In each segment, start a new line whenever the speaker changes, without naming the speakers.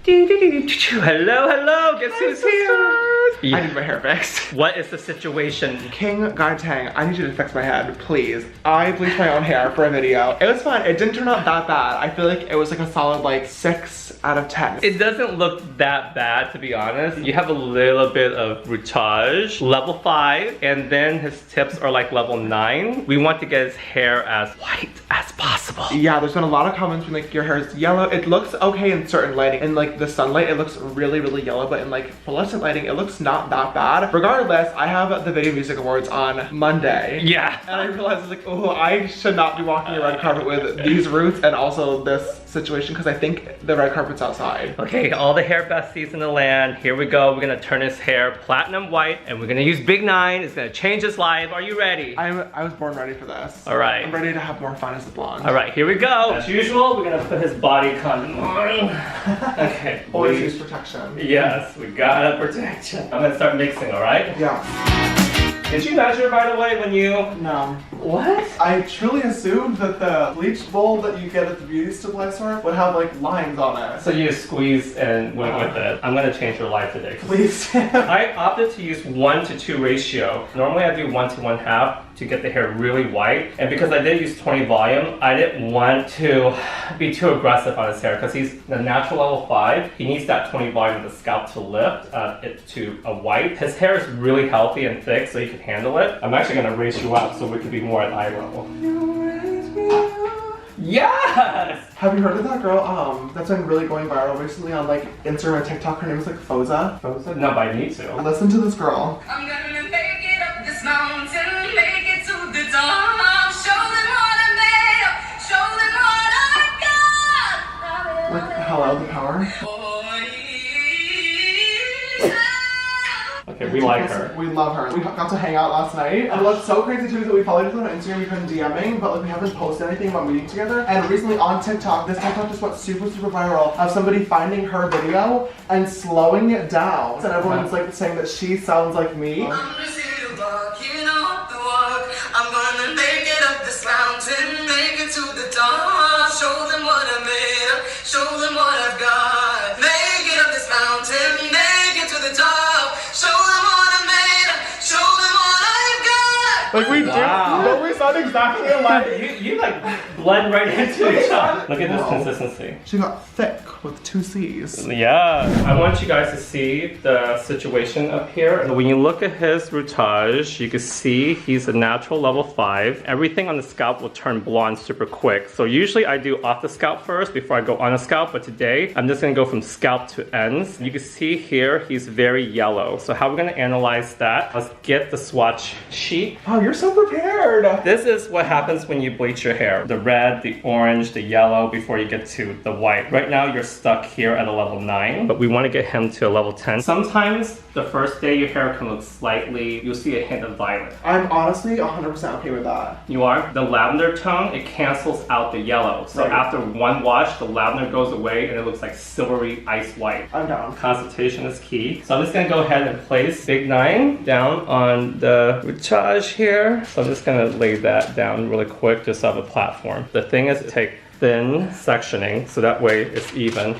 Hello, hello, guess who's here?
I need my hair fixed.
What is the situation?
King God Tang, I need you to fix my head, please. I bleached my own hair for a video. It was fun, it didn't turn out that bad. I feel like it was like a solid like 6 out of 10.
It doesn't look that bad, to be honest. You have a little bit of retouche, level 5, and then his tips are like level 9. We want to get his hair as white as possible.
Yeah, there's been a lot of comments being like, your hair is yellow. It looks okay in certain lighting. In like the sunlight, it looks really, really yellow, but in like fluorescent lighting, it looks not that bad. Regardless, I have the Video Music Awards on Monday.
Yeah.
And I realized, like, oh, I should not be walking a red carpet with these roots and also this situation, because I think the red carpet's outside.
Okay, all the hair besties in the land. Here we go. We're gonna turn his hair platinum white, and we're gonna use Big 9. It's gonna change his life. Are you ready?
I was born ready for this.
All right.
I'm ready to have more fun as a blonde.
All right, here we go. As usual, we're gonna put his body condom on. Okay.
Always use protection.
Yes, we gotta protect you. I'm gonna start mixing, all right?
Yeah.
Did you measure, by the way, when you...
No.
What?
I truly assumed that the bleach bowl that you get at the beauty supply store would have like lines on it.
So you just squeezed and went with it. I'm gonna change your life today.
Please.
I opted to use 1:2 ratio. Normally I do 1 to 1/2 to get the hair really white. And because I did use 20 volume, I didn't want to be too aggressive on his hair because he's the natural level 5. He needs that 20 volume of the scalp to lift it to a white. His hair is really healthy and thick, so he can handle it. I'm actually gonna raise you up so we could be more at eye level. Yes!
Have you heard of that girl that's been really going viral recently on like Instagram and TikTok? Her name is like Foza.
Foza? No, but I need to.
Listen to this girl.
I'm gonna make it up this mountain, make it to the top, show them what I made up, show them what I got.
Like, hello, the power.
Okay, we like her.
We love her. We got to hang out last night. And what's so crazy too is that we followed each other on Instagram, we've been DMing, but like we haven't posted anything about meeting together. And recently on TikTok, this TikTok just went super, super viral of somebody finding her video and slowing it down. And everyone's like saying that she sounds like me.
I'm just here to walk, you know the walk. I'm gonna make it up this mountain, make it to the top, show them what I made up, show them what I've got. Make it up this mountain, make it to the top, show them what I made up, show them what I've got.
Like we do. Don't we sound exactly alike?
You like blend right into each other. Look at this consistency.
She got thick with 2 C's.
Yeah. I want you guys to see the situation up here. When you look at his retouche, you can see he's a natural level 5. Everything on the scalp will turn blonde super quick. So usually I do off the scalp first before I go on the scalp, but today I'm just gonna go from scalp to ends. You can see here he's very yellow. So how we're gonna analyze that? Let's get the swatch sheet.
Oh, you're so prepared.
This is what happens when you bleach your hair. The red, the orange, the yellow before you get to the white. Right now you're stuck here at a level 9, but we want to get him to a level 10. Sometimes the first day your hair can look slightly, you'll see a hint of violet.
I'm honestly 100% okay with that.
You are? The lavender tone, it cancels out the yellow. So
Right.
after one wash, the lavender goes away and it looks like silvery ice white.
I'm down.
Consultation is key. So I'm just gonna go ahead and place Big 9 down on the retouche here. So I'm just gonna lay that down really quick just off a platform. The thing is to take thin sectioning so that way it's even.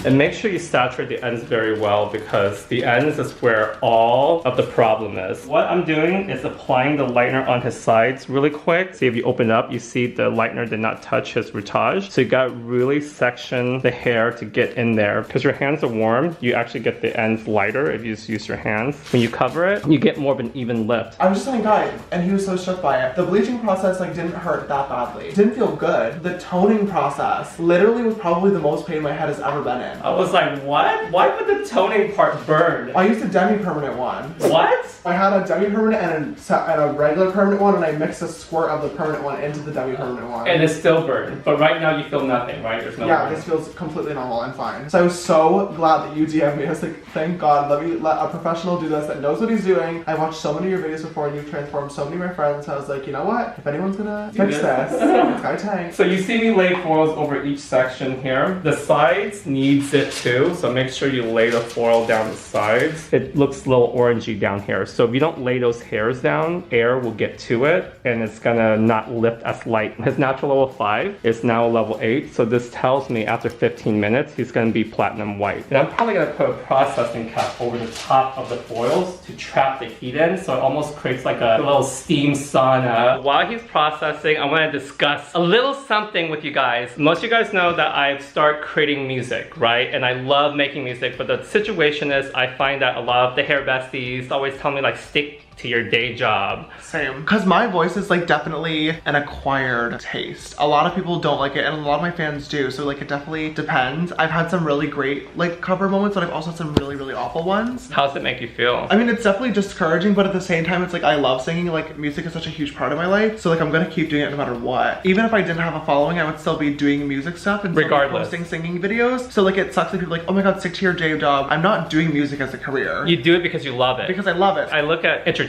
And make sure you saturate the ends very well because the ends is where all of the problem is. What I'm doing is applying the lightener on his sides really quick. See, if you open up, you see the lightener did not touch his retouche. So you got to really section the hair to get in there. Because your hands are warm, you actually get the ends lighter if you just use your hands. When you cover it, you get more of an even lift.
I was just telling Guy, and he was so shook by it. The bleaching process like didn't hurt that badly. Didn't feel good. The toning process literally was probably the most pain my head has ever been in.
I was like, what? Why would the toning part burn?
I used a demi-permanent one.
What?
I had a demi-permanent and a regular permanent one, and I mixed a squirt of the permanent one into the demi-permanent one.
And it still burned. But right now you feel nothing, right? There's no
Yeah,
burn.
this feels completely normal and fine. So I was so glad that you DM'd me. I was like, thank God, let a professional do this that knows what he's doing. I watched so many of your videos before, and you've transformed so many of my friends. So I was like, you know what? If anyone's gonna fix this, it's Guy Tang.
So you see me lay foils over each section here. The sides needs needs it too, so make sure you lay the foil down the sides. It looks a little orangey down here, so if you don't lay those hairs down, air will get to it and it's gonna not lift as light. His natural level 5 is now level 8, so this tells me after 15 minutes he's gonna be platinum white. And I'm probably gonna put a processing cap over the top of the foils to trap the heat in, so it almost creates like a little steam sauna. While he's processing, I wanna discuss a little something with you guys. Most of you guys know that I've started creating music, right? And I love making music, but the situation is I find that a lot of the hair besties always tell me like stick to your day job.
Same. Because my voice is like definitely an acquired taste. A lot of people don't like it and a lot of my fans do, so like it definitely depends. I've had some really great like cover moments, but I've also had some really awful ones.
How does it make you feel?
I mean, it's definitely discouraging, but at the same time, it's like I love singing. Like music is such a huge part of my life, so like I'm gonna keep doing it no matter what. Even if I didn't have a following, I would still be doing music stuff and still be posting singing videos. So like it sucks that people are like, oh my god, stick to your day job. I'm not doing music as a career.
You do it because you love it.
Because I love it.
I look at entertainers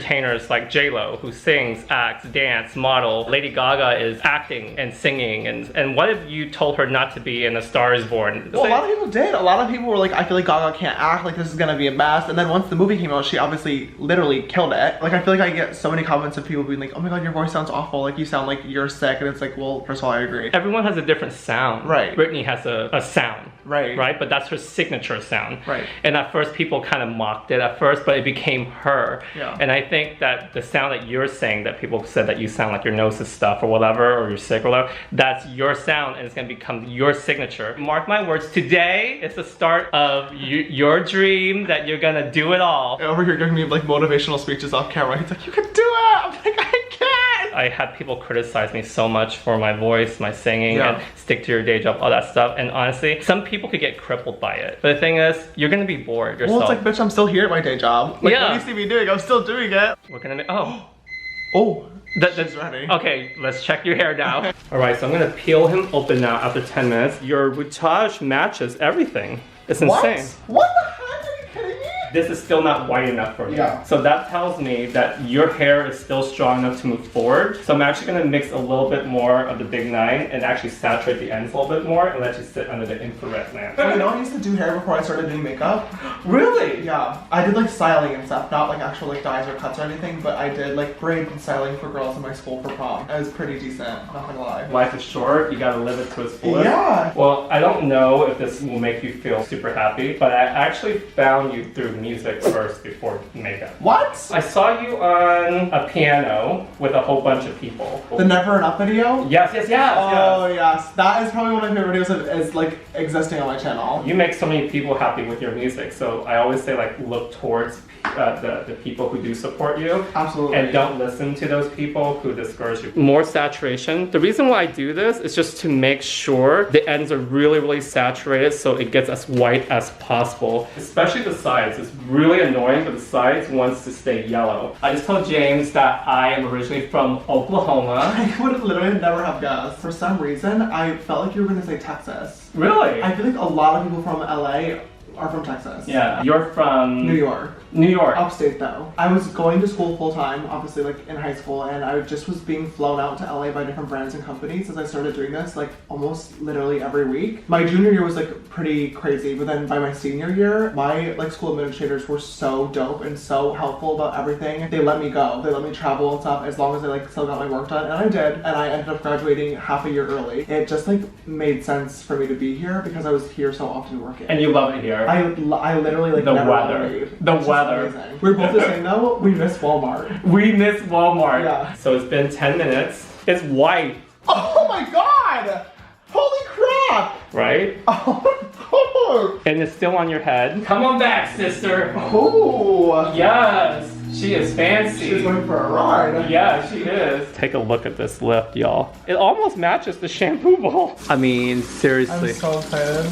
like J-Lo, who sings, acts, dance, model. Lady Gaga is acting and singing, and what if you told her not to be in A Star Is Born?
Well, a lot of people did. A lot of people were like, I feel like Gaga can't act, like this is gonna be a mess. And then once the movie came out, she obviously literally killed it. Like I feel like I get so many comments of people being like, oh my god, your voice sounds awful, like you sound like you're sick. And it's like, well, first of all, I agree.
Everyone has a different sound.
Right.
Britney has a sound.
Right.
But that's her signature sound.
Right.
And at first people kind of mocked it at first, but it became her.
Yeah.
And I think that the sound that you're saying, that people said that you sound like your nose is stuffed or whatever, or you're sick or whatever, that's your sound and it's gonna become your signature. Mark my words, today is the start of your dream that you're gonna do it all.
Over here giving me like motivational speeches off camera. He's like, you can do it! I'm like, I can't!
I had people criticize me so much for my voice, my singing,
Yeah.
and stick to your day job, all that stuff. And honestly, some people could get crippled by it. But the thing is, you're gonna be bored yourself.
Well, it's like, bitch, I'm still here at my day job. Like,
Yeah.
what do you see me doing? I'm still doing it.
We're gonna make, oh.
Oh,
That's
ready.
Okay, let's check your hair now. All right, so I'm gonna peel him open now after 10 minutes. Your Rootage matches everything. It's insane.
What the heck? Are you kidding me?
This is still not white enough for you.
Yeah.
So that tells me that your hair is still strong enough to move forward. So I'm actually gonna mix a little bit more of the Big 9 and actually saturate the ends a little bit more and let you sit under the infrared lamp.
You know, I used to do hair before I started doing makeup.
Really?
Yeah, I did like styling and stuff, not like actual like dyes or cuts or anything, but I did like braids and styling for girls in my school for prom. It was pretty decent, not gonna lie.
Life is short, you gotta live it to its fullest.
Yeah.
Well, I don't know if this will make you feel super happy, but I actually found you through music first before makeup.
What?
I saw you on a piano with a whole bunch of people.
The Never Enough video?
Yes.
Oh yes, that is probably one of my favorite videos that is like existing on my channel.
You make so many people happy with your music, so I always say like look towards the people who do support you.
Absolutely.
And don't listen to those people who discourage you. More saturation. The reason why I do this is just to make sure the ends are really saturated so it gets as white as possible. Especially the sides. It's really annoying, but the sides wants to stay yellow. I just told James that I am originally from Oklahoma.
I would literally never have guessed. For some reason, I felt like you were gonna say Texas.
Really?
I feel like a lot of people from LA are from Texas.
Yeah. You're from
New York.
New York.
Upstate though. I was going to school full time, obviously like in high school, and I just was being flown out to LA by different brands and companies as I started doing this like almost literally every week. My junior year was like pretty crazy, but then by my senior year, my like school administrators were so dope and so helpful about everything. They let me go. They let me travel and stuff as long as I like still got my work done, and I did. And I ended up graduating half a year early. It just like made sense for me to be here because I was here so often working.
And you love it here.
I literally like
The
never
weather.
wanna leave.
The
It's just
weather.
amazing. We're both the same though. We miss Walmart.
We miss Walmart.
Yeah.
So it's been 10 minutes. It's white,
Oh my god! Holy crap!
right?
Oh,
And it's still on your head. Come on back, sister.
oh.
Yes, she is fancy.
She's going for a ride.
Yeah, she is. Take a look at this lift, y'all. It almost matches the shampoo bowl. I mean, seriously.
I'm so excited.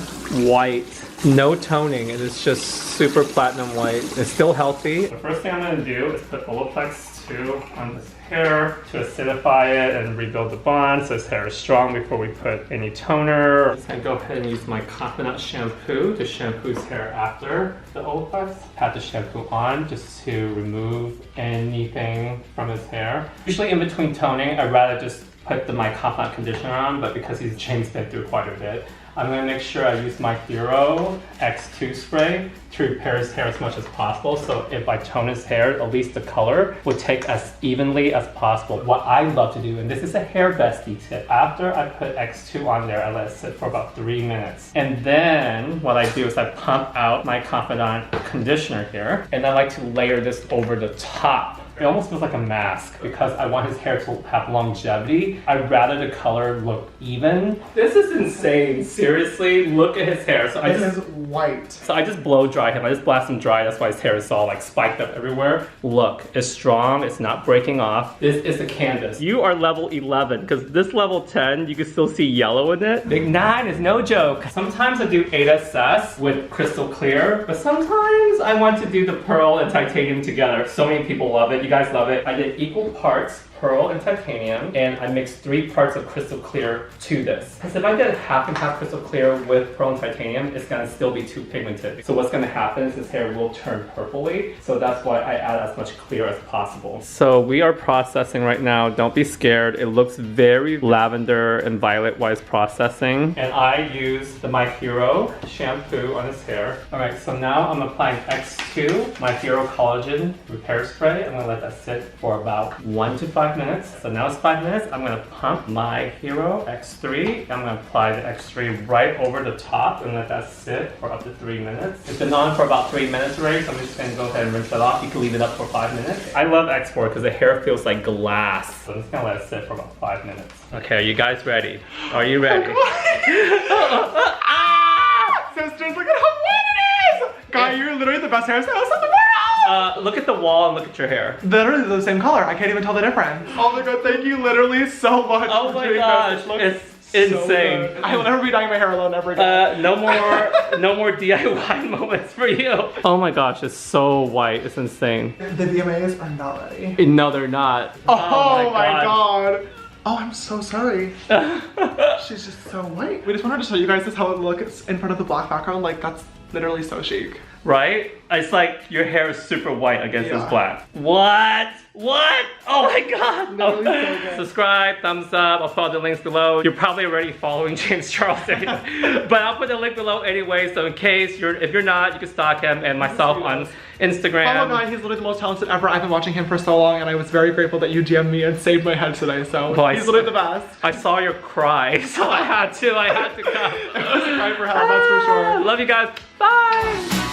White. No toning, and it's just super platinum white. It's still healthy. The first thing I'm gonna do is put Olaplex 2 on this hair to acidify it and rebuild the bond so this hair is strong before we put any toner. I'm just gonna go ahead and use my coconut shampoo to shampoo his hair after the Olaplex. Pat the shampoo on just to remove anything from his hair. Usually in between toning, I'd rather just put my coconut conditioner on, but because James been through quite a bit, I'm gonna make sure I use my Hero X2 spray to repair his hair as much as possible. So if I tone his hair, at least the color will take as evenly as possible. What I love to do, and this is a hair bestie tip, after I put X2 on there, I let it sit for about 3 minutes. And then what I do is I pump out my Confidant conditioner here, and I like to layer this over the top. It almost feels like a mask because I want his hair to have longevity. I'd rather the color look even. This is insane, seriously, look at his hair. So
It is white.
So I just blow dry him. I just blast him dry. That's why his hair is all like spiked up everywhere. Look, it's strong. It's not breaking off. This is the canvas. You are level 11 because this level 10, you can still see yellow in it. Big 9 is no joke. Sometimes I do 8SS with crystal clear, but sometimes I want to do the pearl and titanium together. So many people love it. You guys love it. I did equal parts pearl and titanium, and I mixed 3 parts of crystal clear to this. Because if I did half and half crystal clear with pearl and titanium, it's gonna still be too pigmented. So what's gonna happen is his hair will turn purpley. So that's why I add as much clear as possible. So we are processing right now. Don't be scared. It looks very lavender and violet wise processing. And I use the My Hero shampoo on his hair. All right, so now I'm applying X2, My Hero Collagen Repair Spray. I'm gonna let that sit for about 1 to 5 minutes. So now it's 5 minutes. I'm gonna pump My Hero X3. I'm gonna apply the X3 right over the top and let that sit for up to 3 minutes. It's been on for about 3 minutes already, so I'm just gonna go ahead and rinse it off. You can leave it up for 5 minutes. I love X4 because the hair feels like glass. So I'm just gonna let it sit for about 5 minutes. Okay, are you guys ready? Are you ready?
Sisters, look at how white it is! Guy, you're literally the best hairstylist in the world!
Look at the wall and look at your hair.
Literally the same color. I can't even tell the difference. Oh my god, thank you literally so much.
Oh my gosh, it's insane.
So I will never be dyeing my hair alone ever again.
No more DIY moments for you. Oh my gosh, it's so white. It's insane.
The VMAs are not ready.
No, they're not.
Oh my god. Oh, I'm so sorry. She's just so white. We just wanted to show you guys this how it looks in front of the black background. Like, that's literally so chic.
Right? It's like your hair is super white against this black. What? What? Oh my god.
So good.
Subscribe, thumbs up, I'll put the links below. You're probably already following James Charles anyway. But I'll put the link below anyway, so in case if you're not, you can stalk him and myself on Instagram.
Follow Guy, he's literally the most talented ever. I've been watching him for so long and I was very grateful that you DM'd me and saved my head today, so he's literally the best.
I saw your cry, so I had to come.
It was a cry for help, that's for sure.
Love you guys, bye!